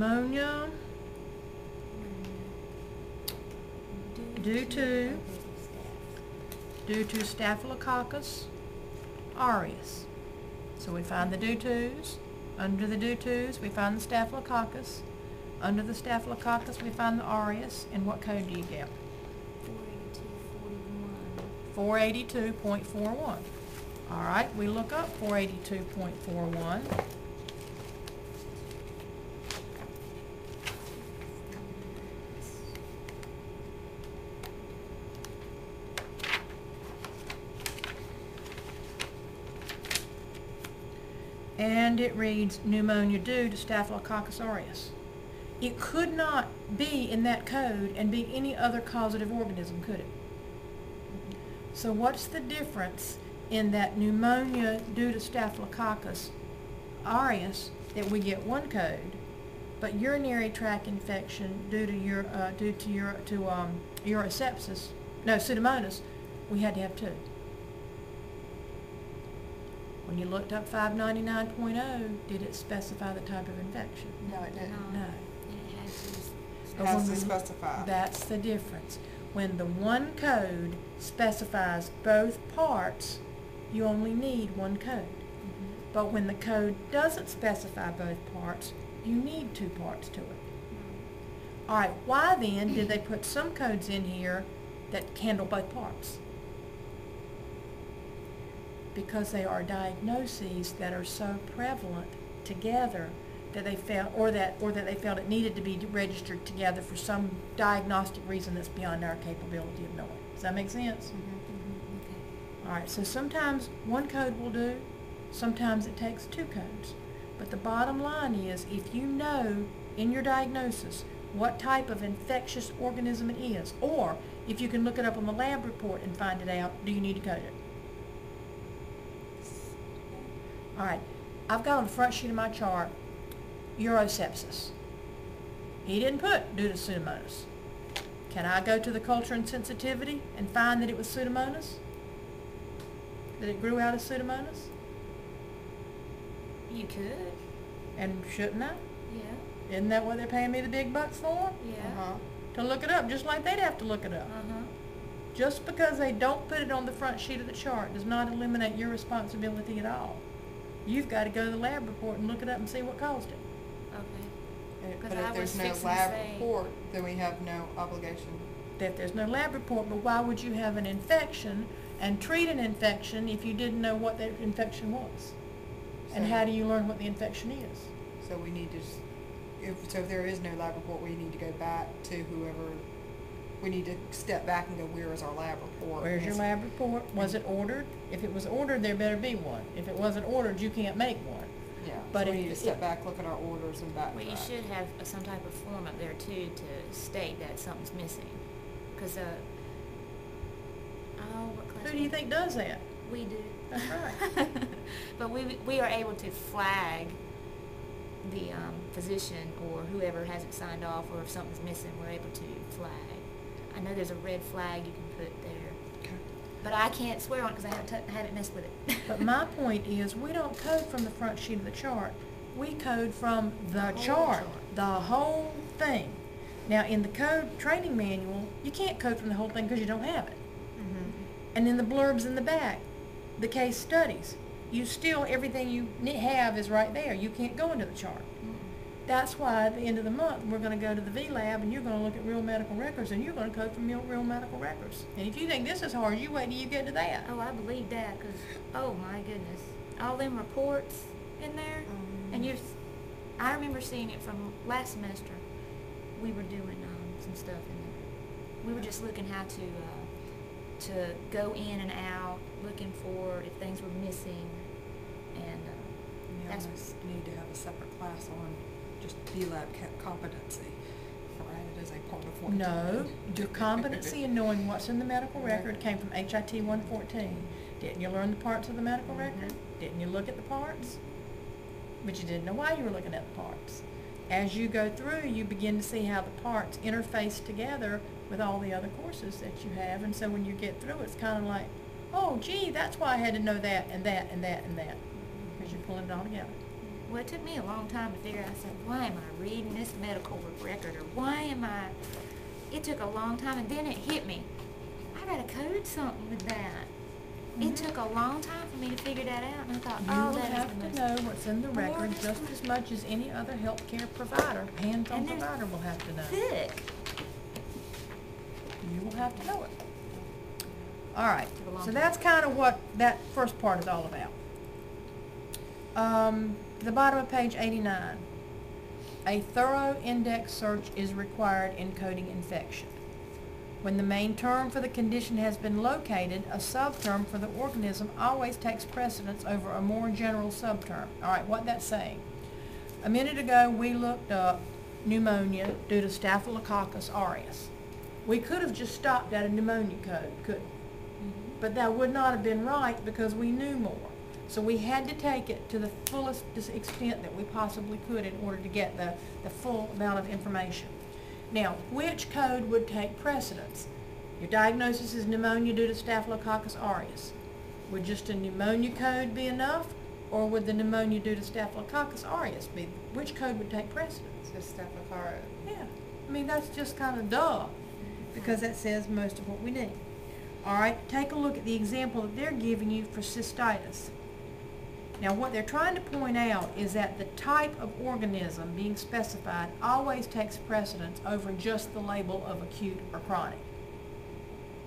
pneumonia due to Staphylococcus aureus. So we find the due tos. Under the due tos, we find the Staphylococcus. Under the Staphylococcus, we find the aureus. And what code do you get? 482.41. All right, we look up 482.41. And it reads pneumonia due to Staphylococcus aureus. It could not be in that code and be any other causative organism, could it? So what's the difference in that pneumonia due to Staphylococcus aureus that we get one code, but urinary tract infection due to urosepsis, no, Pseudomonas, we had to have two? When you looked up 599.0, did it specify the type of infection? No, it didn't. No. It has to specify. That's the difference. When the one code specifies both parts, you only need one code. But when the code doesn't specify both parts, you need two parts to it. All right, why then did they put some codes in here that handle both parts? Because they are diagnoses that are so prevalent together that they felt, or that they felt it needed to be registered together for some diagnostic reason that's beyond our capability of knowing. Does that make sense? Okay. All right, so sometimes one code will do, sometimes it takes two codes. But the bottom line is, if you know in your diagnosis what type of infectious organism it is, or if you can look it up on the lab report and find it out, do you need to code it? All right, I've got on the front sheet of my chart urosepsis. He didn't put due to Pseudomonas. Can I go to the culture and sensitivity and find that it was Pseudomonas? That it grew out of Pseudomonas? You could. And shouldn't I? Yeah. Isn't that what they're paying me the big bucks for? Yeah. To look it up, just like they'd have to look it up. Just because they don't put it on the front sheet of the chart does not eliminate your responsibility at all. You've got to go to the lab report and look it up and see what caused it. Okay. But if there's no lab report, then we have no obligation. That there's no lab report, but why would you have an infection and treat an infection if you didn't know what that infection was? And how do you learn what the infection is? So we need to, if there is no lab report, we need to go back to whoever, we need to step back and go, where is our lab report? Where's your lab report? Was it ordered? If it was ordered, there better be one. If it wasn't ordered, you can't make one. Yeah, But so we need to step back, look at our orders and backtrack. Well, you should have some type of form up there too to state that something's missing. Because, what class? Who do you think does that? We do. That's right. But we are able to flag the physician or whoever hasn't signed off, or if something's missing, we're able to flag. I know there's a red flag you can put there. Okay. But I can't swear on it because I haven't messed with it. But my point is, we don't code from the front sheet of the chart. We code from the chart, the whole thing. Now, in the code training manual, you can't code from the whole thing because you don't have it. And in the blurbs in the back, the case studies, you still, everything you have is right there. You can't go into the chart. That's why at the end of the month, we're going to go to the V-Lab and you're going to look at real medical records and you're going to code from real medical records. And if you think this is hard, you wait till you get to that. Oh, I believe that because, oh my goodness, all them reports in there, and I remember seeing it from last semester. We were doing some stuff in there. We were just looking how to go in and out, looking for if things were missing, and We almost need to have a separate class on just V-Lab competency, right? It is a part of what No, your competency in knowing what's in the medical record came from HIT 114. Didn't you learn the parts of the medical record? Didn't you look at the parts? But you didn't know why you were looking at the parts. As you go through, you begin to see how the parts interface together with all the other courses that you have, and so when you get through, it's kind of like, oh, gee, that's why I had to know that and that and that and that, because you're pulling it all together. Well, it took me a long time to figure out. I said, why am I reading this medical record, or why am I? It took a long time, and then it hit me. I gotta code something with that. It took a long time for me to figure that out, and I thought, You oh, will that is have the to most know what's in the record boringest just one. as much as any other healthcare provider, hands-on And there's provider will have to know. thick. You will have to know it. All right, Took a long so time. that's kind of what that first part is all about. The bottom of page 89. A thorough index search is required in coding infection. When the main term for the condition has been located, a subterm for the organism always takes precedence over a more general subterm. All right, what that's saying. A minute ago, we looked up pneumonia due to Staphylococcus aureus. We could have just stopped at a pneumonia code, couldn't we? But that would not have been right because we knew more. So we had to take it to the fullest extent that we possibly could in order to get the full amount of information. Now, which code would take precedence? Your diagnosis is pneumonia due to Staphylococcus aureus. Would just a pneumonia code be enough, or would the pneumonia due to Staphylococcus aureus be? Which code would take precedence? So Staphylococcus. Yeah, I mean, that's just kind of duh, because that says most of what we need. All right, take a look at the example that they're giving you for cystitis. Now, what they're trying to point out is that the type of organism being specified always takes precedence over just the label of acute or chronic.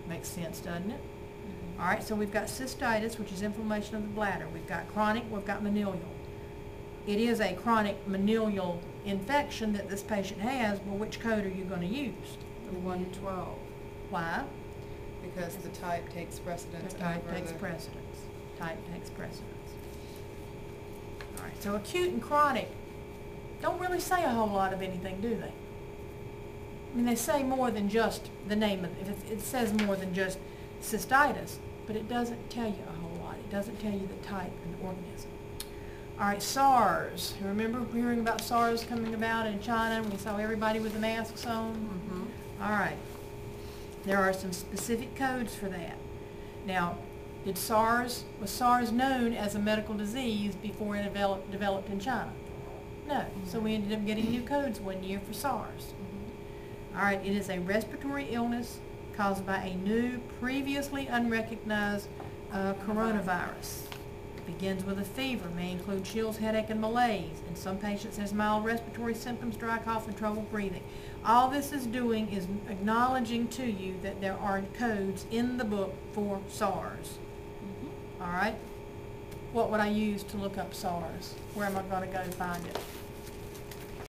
Makes sense, doesn't it? All right, so we've got cystitis, which is inflammation of the bladder. We've got chronic, we've got manilial. It is a chronic manilial infection that this patient has, but which code are you going to use? The 112. Why? Because the type takes precedence The type over takes the... precedence. Type takes precedence. All right, so acute and chronic don't really say a whole lot of anything, do they? I mean, they say more than just the name of it says more than just cystitis, but it doesn't tell you a whole lot. It doesn't tell you the type and the organism. All right, SARS. You remember hearing about SARS coming about in China and we saw everybody with the masks on? All right. There are some specific codes for that. Now, was SARS known as a medical disease before it developed in China? No. So we ended up getting new codes one year for SARS. All right, it is a respiratory illness caused by a new, previously unrecognized coronavirus. It begins with a fever, may include chills, headache, and malaise. In some patients, there's mild respiratory symptoms, dry cough, and trouble breathing. All this is doing is acknowledging to you that there are codes in the book for SARS. All right? What would I use to look up SARS? Where am I going to go to find it?